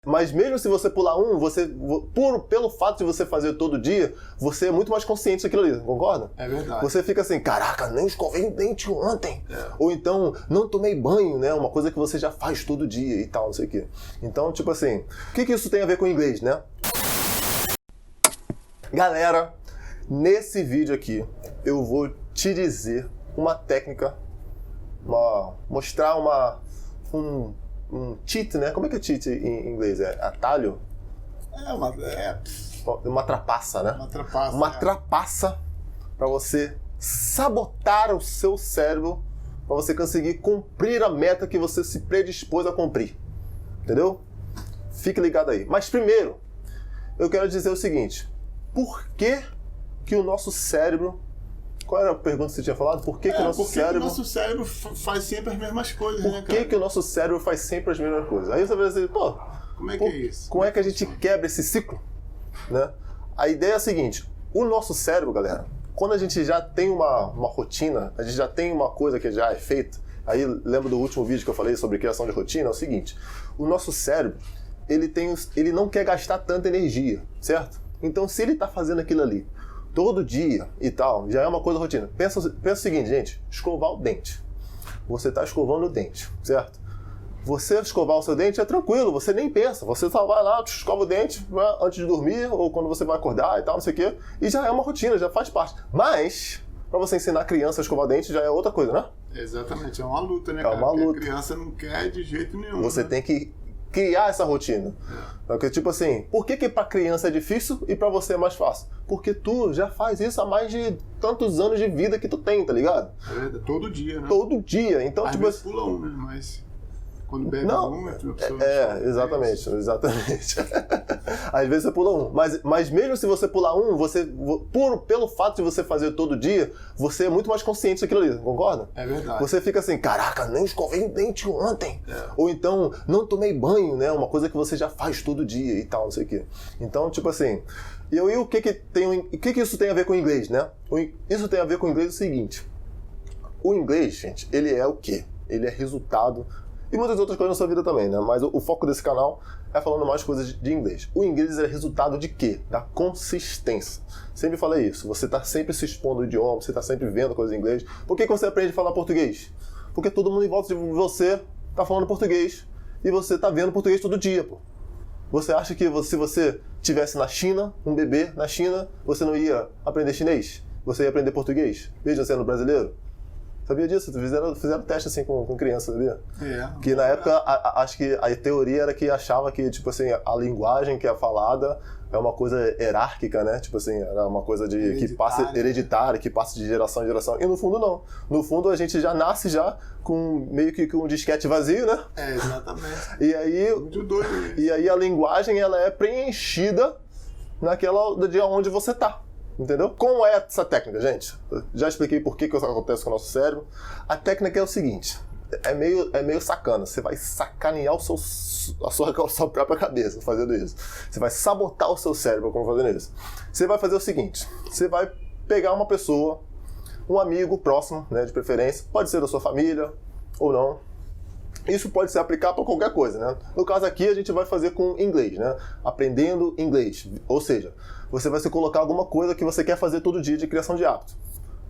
Mas mesmo se você pular um, pelo fato de você fazer todo dia, você é muito mais consciente daquilo ali, concorda? É verdade. Você fica assim, caraca, nem escovei o dente ontem. Ou então, não tomei banho, né? Uma coisa que você já faz todo dia e tal, não sei o quê. Então, tipo assim, o que isso tem a ver com o inglês, né? Galera, nesse vídeo aqui, eu vou te dizer uma técnica, mostrar um cheat, né? Como é que é cheat em inglês? É atalho? Uma trapaça, né? Uma trapaça para você sabotar o seu cérebro, para você conseguir cumprir a meta que você se predispôs a cumprir. Entendeu? Fique ligado aí. Mas primeiro, eu quero dizer o seguinte. Por que o nosso cérebro... Qual era a pergunta que você tinha falado? Por que o nosso cérebro faz sempre as mesmas coisas, né, cara? Por que o nosso cérebro faz sempre as mesmas coisas? Aí você vai dizer, pô... Como é que é isso? Como é que a gente quebra esse ciclo? Né? A ideia é a seguinte, o nosso cérebro, galera, quando a gente já tem uma rotina, a gente já tem uma coisa que já é feita, aí lembra do último vídeo que eu falei sobre criação de rotina, é o seguinte, o nosso cérebro, ele não quer gastar tanta energia, certo? Então, se ele está fazendo aquilo ali todo dia e tal, já é uma coisa rotina. Pensa o seguinte, gente, escovar o dente. Você está escovando o dente, certo? Você escovar o seu dente é tranquilo, você nem pensa. Você só vai lá, escova o dente antes de dormir ou quando você vai acordar e tal, não sei o quê. E já é uma rotina, já faz parte. Mas, para você ensinar a criança a escovar o dente já é outra coisa, né? Exatamente, é uma luta, né, cara? É uma luta. Porque a criança não quer de jeito nenhum. Você tem que criar essa rotina. Porque, tipo assim, por que pra criança é difícil e pra você é mais fácil? Porque tu já faz isso há mais de tantos anos de vida que tu tem, tá ligado? É verdade, todo dia, né? Todo dia. Então, às tipo vezes pula um, né? Mas quando bebe exatamente. Às vezes você pula um. Mas mesmo se você pular um, pelo fato de você fazer todo dia, você é muito mais consciente daquilo ali, concorda? É verdade. Você fica assim, caraca, nem escovei o dente ontem. Ou então, não tomei banho, né? Uma coisa que você já faz todo dia e tal, não sei o quê. Então, tipo assim, e o que isso tem a ver com o inglês, né? Isso tem a ver com o inglês o seguinte. O inglês, gente, ele é o quê? Ele é resultado... E muitas outras coisas na sua vida também, né? Mas o foco desse canal é falando mais coisas de inglês. O inglês é resultado de quê? Da consistência. Sempre falei isso. Você está sempre se expondo ao idioma, você está sempre vendo coisas em inglês. Por que você aprende a falar português? Porque todo mundo em volta de você está falando português e você está vendo português todo dia, pô. Você acha que se você estivesse na China, um bebê na China, você não ia aprender chinês? Você ia aprender português? Mesmo sendo brasileiro? Sabia disso? Fizeram teste assim com criança, sabia? Que na época, acho que a teoria era que achava que, tipo assim, a linguagem que é falada é uma coisa hierárquica, né? Tipo assim, era uma coisa que passa hereditária, que passa de geração em geração. E no fundo, não. No fundo, a gente já nasce já com meio que com um disquete vazio, né? Exatamente. E aí, muito doido isso. E aí a linguagem, ela é preenchida de onde você tá. Entendeu? Como é essa técnica, gente? Eu já expliquei por que isso acontece com o nosso cérebro. A técnica é o seguinte, é meio sacana. Você vai sacanear a sua própria cabeça fazendo isso. Você vai sabotar o seu cérebro fazendo isso. Você vai fazer o seguinte, você vai pegar uma pessoa, um amigo próximo, né, de preferência, pode ser da sua família ou não. Isso pode se aplicar para qualquer coisa, né? No caso aqui, a gente vai fazer com inglês, né? Aprendendo inglês. Ou seja, você vai se colocar alguma coisa que você quer fazer todo dia de criação de hábito.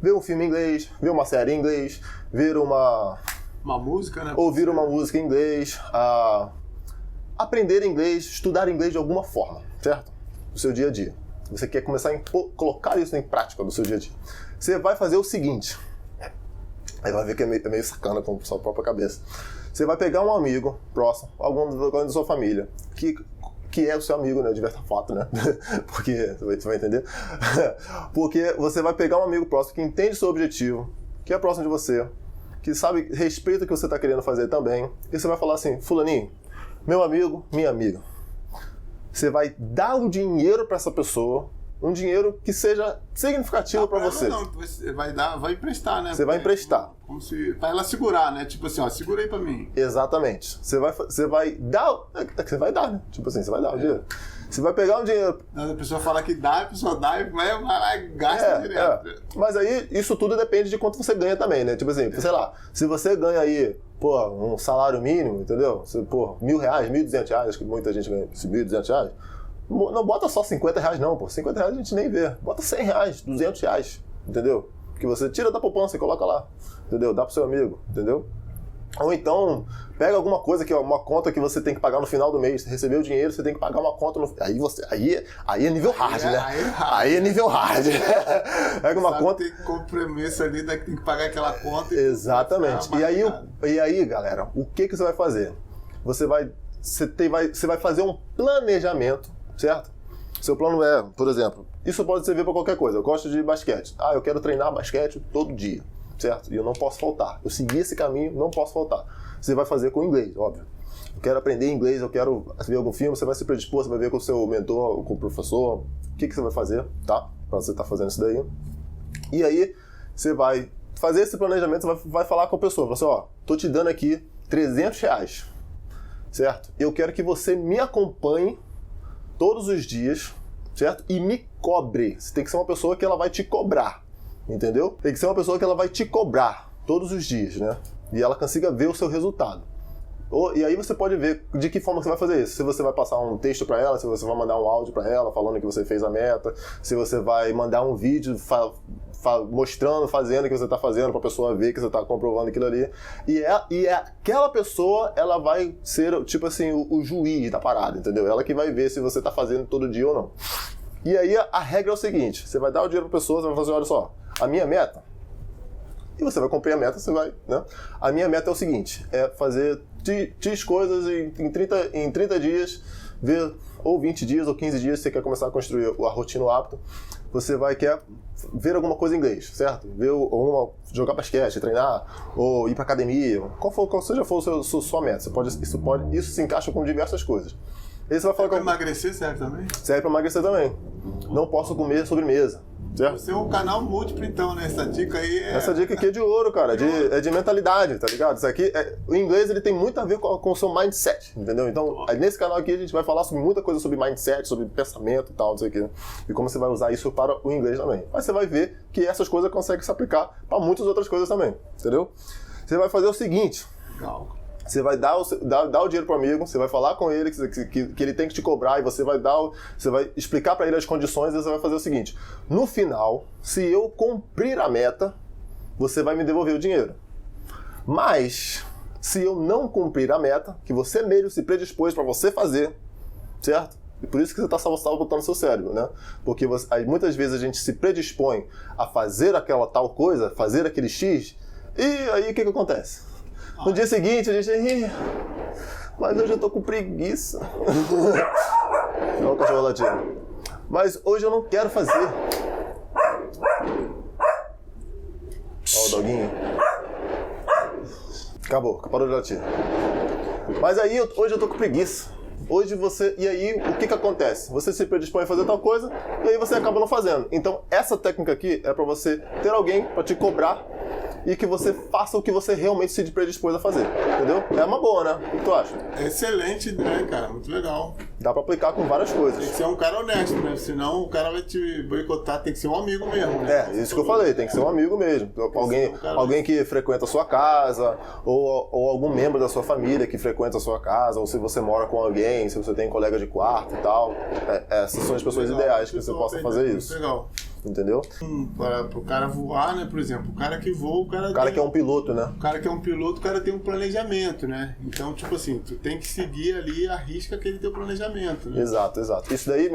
Ver um filme em inglês, ver uma série em inglês, ver uma música, né? Ouvir uma música em inglês, aprender inglês, estudar inglês de alguma forma, certo? No seu dia a dia. Você quer começar a colocar isso em prática no seu dia a dia. Você vai fazer o seguinte... Aí vai ver que é meio sacana com a sua própria cabeça. Você vai pegar um amigo próximo, algum da sua família, que é o seu amigo, né, de verdade fato, né? Porque, você vai entender? Porque você vai pegar um amigo próximo que entende o seu objetivo, que é próximo de você, que sabe, respeita o que você está querendo fazer também, e você vai falar assim, fulaninho, meu amigo, minha amiga, você vai dar um dinheiro para essa pessoa, um dinheiro que seja significativo para você. Não, você vai emprestar, né? Você vai emprestar. Como se, pra ela segurar, né? Tipo assim, ó, segura aí pra mim. Exatamente. Você vai dar, você vai dar, né? Tipo assim, você vai dar o dinheiro. Você vai pegar um dinheiro... A pessoa fala que dá, a pessoa dá e vai lá e gasta direto. Mas aí, isso tudo depende de quanto você ganha também, né? Tipo assim, sei lá, se você ganha aí pô, um salário mínimo, entendeu? Você, pô, R$1.000, R$1.200, acho que muita gente ganha R$1.200. Não bota só R$50 não, pô. R$50 a gente nem vê. Bota R$100, R$200, entendeu? Que você tira da poupança e coloca lá, entendeu? Dá pro seu amigo, entendeu? Ou então, pega alguma coisa que é uma conta que você tem que pagar no final do mês. Você recebeu o dinheiro, você tem que pagar uma conta no... Aí é nível hard, né? Aí é nível hard. Pega uma conta... Tem compromisso ali, tem que pagar aquela conta. Exatamente. E aí, galera, o que você vai fazer? Você vai fazer um planejamento, certo? Seu plano é, por exemplo, isso pode servir para qualquer coisa. Eu gosto de basquete. Eu quero treinar basquete todo dia. Certo? E eu não posso faltar. Eu segui esse caminho, não posso faltar. Você vai fazer com inglês, óbvio. Eu quero aprender inglês, eu quero ver algum filme, você vai se predispor, você vai ver com o seu mentor, com o professor, o que você vai fazer, tá? Pra você estar fazendo isso daí. E aí, você vai fazer esse planejamento, você vai falar com a pessoa, você, tô te dando aqui R$300, certo? Eu quero que você me acompanhe todos os dias, certo? E me cobre. Você tem que ser uma pessoa que ela vai te cobrar. Entendeu? Tem que ser uma pessoa que ela vai te cobrar todos os dias, né? E ela consiga ver o seu resultado. E aí você pode ver de que forma você vai fazer isso. Se você vai passar um texto para ela, se você vai mandar um áudio para ela falando que você fez a meta, se você vai mandar um vídeo mostrando, fazendo o que você está fazendo para a pessoa ver que você está comprovando aquilo ali. E aquela pessoa, ela vai ser, tipo assim, o juiz da parada, entendeu? Ela que vai ver se você está fazendo todo dia ou não. E aí a regra é o seguinte, você vai dar o dinheiro para a pessoa, você vai fazer, olha só, a minha meta, e você vai cumprir a meta, você vai, né? A minha meta é o seguinte, é fazer X coisas em 30 dias, ver, ou 20 dias, ou 15 dias, você quer começar a construir a rotina hábito, você quer ver alguma coisa em inglês, certo? Jogar basquete, treinar, ou ir para academia, qual seja for a sua meta, isso se encaixa com diversas coisas. Aí você vai falar para emagrecer serve também? Serve para emagrecer também. Não posso comer sobremesa, certo? Você é um canal múltiplo então, né? Essa dica aí é... Essa dica aqui é de ouro, cara. É de mentalidade, tá ligado? Isso aqui, o inglês ele tem muito a ver com o seu mindset, entendeu? Então, nesse canal aqui a gente vai falar sobre muita coisa sobre mindset, sobre pensamento e tal, não sei o quê. E como você vai usar isso para o inglês também. Mas você vai ver que essas coisas conseguem se aplicar para muitas outras coisas também, entendeu? Você vai fazer o seguinte... Legal. Você vai dar o dinheiro pro amigo, você vai falar com ele que ele tem que te cobrar e você vai explicar para ele as condições e você vai fazer o seguinte. No final, se eu cumprir a meta, você vai me devolver o dinheiro. Mas, se eu não cumprir a meta, que você mesmo se predispôs para você fazer, certo? E por isso que você está sabotando seu cérebro, né? Porque muitas vezes a gente se predispõe a fazer aquela tal coisa, fazer aquele X, e aí o que acontece? No dia seguinte a gente... Mas hoje eu tô com preguiça. Olha o cachorro latindo. Mas hoje eu não quero fazer. Olha o doguinho. Acabou, parou de latir. Mas aí hoje eu tô com preguiça. Hoje você... E aí o que acontece? Você se predispõe a fazer tal coisa e aí você acaba não fazendo. Então essa técnica aqui é para você ter alguém para te cobrar e que você faça o que você realmente se predispôs a fazer, entendeu? É uma boa, né? O que tu acha? Excelente, né, cara? Muito legal. Dá pra aplicar com várias coisas. Tem que ser um cara honesto, né? Senão o cara vai te boicotar, tem que ser um amigo mesmo, né? Isso que eu falei, tem que ser um amigo mesmo. Alguém que frequenta a sua casa, ou algum membro da sua família que frequenta a sua casa, ou se você mora com alguém, se você tem colega de quarto e tal. Essas são as pessoas ideais que você possa fazer isso. Legal. Entendeu? Para o cara voar, né, por exemplo, o cara que voa, o cara que é um piloto, né? O cara que é um piloto, o cara tem um planejamento, né? Então, tipo assim, tu tem que seguir ali a risca aquele teu planejamento, né? Exato. Isso daí,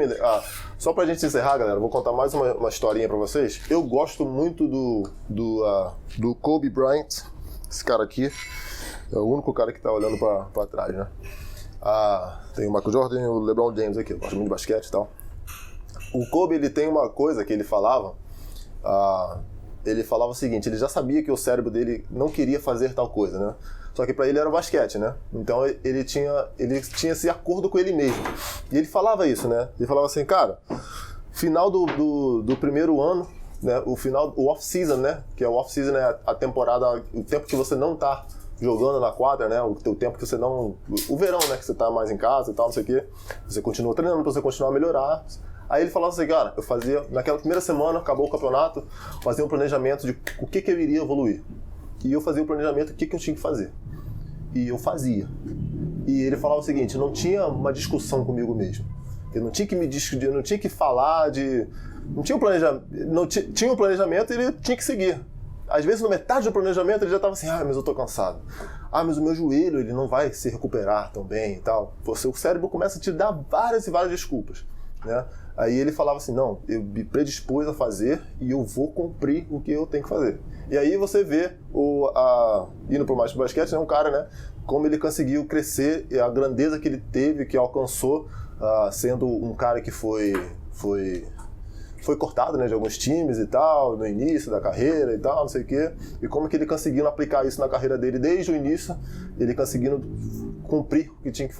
só pra gente encerrar, galera, vou contar mais uma historinha pra vocês. Eu gosto muito do Kobe Bryant, esse cara aqui, é o único cara que tá olhando pra trás, né? Tem o Michael Jordan e o LeBron James aqui, eu gosto muito de basquete e tal. O Kobe, ele tem uma coisa que ele falava o seguinte, ele já sabia que o cérebro dele não queria fazer tal coisa, né? Só que pra ele era o basquete, né? Então ele tinha esse acordo com ele mesmo. E ele falava isso, né? Ele falava assim, cara, final do primeiro ano, né? O off-season, né? Que é o off-season, né? A temporada, o tempo que você não tá jogando na quadra, né? O tempo que você não... O verão, né? Que você tá mais em casa e tal, não sei o quê. Você continua treinando pra você continuar a melhorar. Aí ele falava assim, cara, eu fazia, naquela primeira semana, acabou o campeonato, fazia um planejamento de o que eu iria evoluir. E eu fazia o planejamento do que eu tinha que fazer. e eu fazia. E ele falava o seguinte, não tinha uma discussão comigo mesmo. Eu não tinha que me discutir, não tinha que falar de... Não tinha um planejamento, tinha um planejamento e ele tinha que seguir. Às vezes, na metade do planejamento, ele já estava assim, mas eu tô cansado. Mas o meu joelho, ele não vai se recuperar tão bem e tal. O cérebro começa a te dar várias e várias desculpas, né? Aí ele falava assim, não, eu me predispus a fazer e eu vou cumprir o que eu tenho que fazer. E aí você vê, indo pro Master Basquete, né, um cara, né, como ele conseguiu crescer, a grandeza que ele teve, que alcançou, sendo um cara que foi cortado, né, de alguns times e tal, no início da carreira e tal, não sei o quê, e como que ele conseguiu aplicar isso na carreira dele desde o início, ele conseguindo cumprir o que tinha que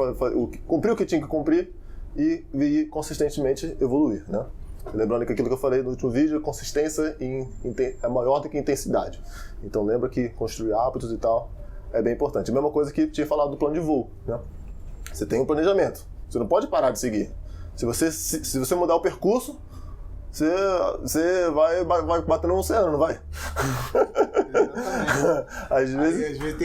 cumprir o que tinha que cumprir e consistentemente evoluir, né? Lembrando que aquilo que eu falei no último vídeo, consistência é maior do que intensidade. Então lembra que construir hábitos e tal é bem importante. A mesma coisa que tinha falado do plano de voo, né? Você tem um planejamento, você não pode parar de seguir. Se você mudar o percurso, você vai bater no oceano, não vai? Exatamente. Às vezes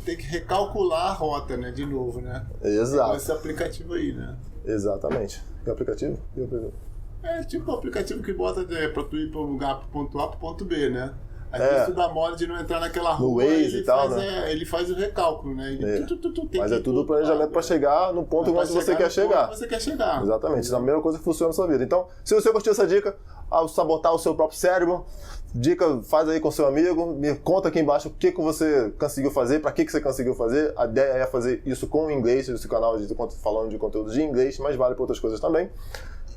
tem que recalcular a rota, né? De novo, né? Exato. Esse aplicativo aí, né? Exatamente. Que aplicativo? É tipo o aplicativo que bota pra tu ir para um lugar pro ponto A pro ponto B, né? Às vezes tu dá mole de não entrar naquela rua, Waze e tal, né? Ele faz o recálculo, né? Mas é tudo planejamento para chegar no ponto onde você quer chegar. Exatamente, isso é a mesma coisa que funciona na sua vida. Então, se você gostou dessa dica, ao sabotar o seu próprio cérebro, dica, faz aí com seu amigo, me conta aqui embaixo o que você conseguiu fazer, para que você conseguiu fazer. A ideia é fazer isso com o inglês, esse canal falando de conteúdo de inglês, mas vale para outras coisas também.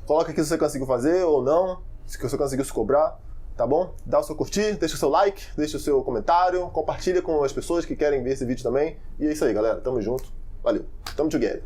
Coloca aqui se você conseguiu fazer ou não, se você conseguiu se cobrar. Tá bom? Dá o seu curtir, deixa o seu like, deixa o seu comentário, compartilha com as pessoas que querem ver esse vídeo também. E é isso aí, galera. Tamo junto. Valeu. Tamo together.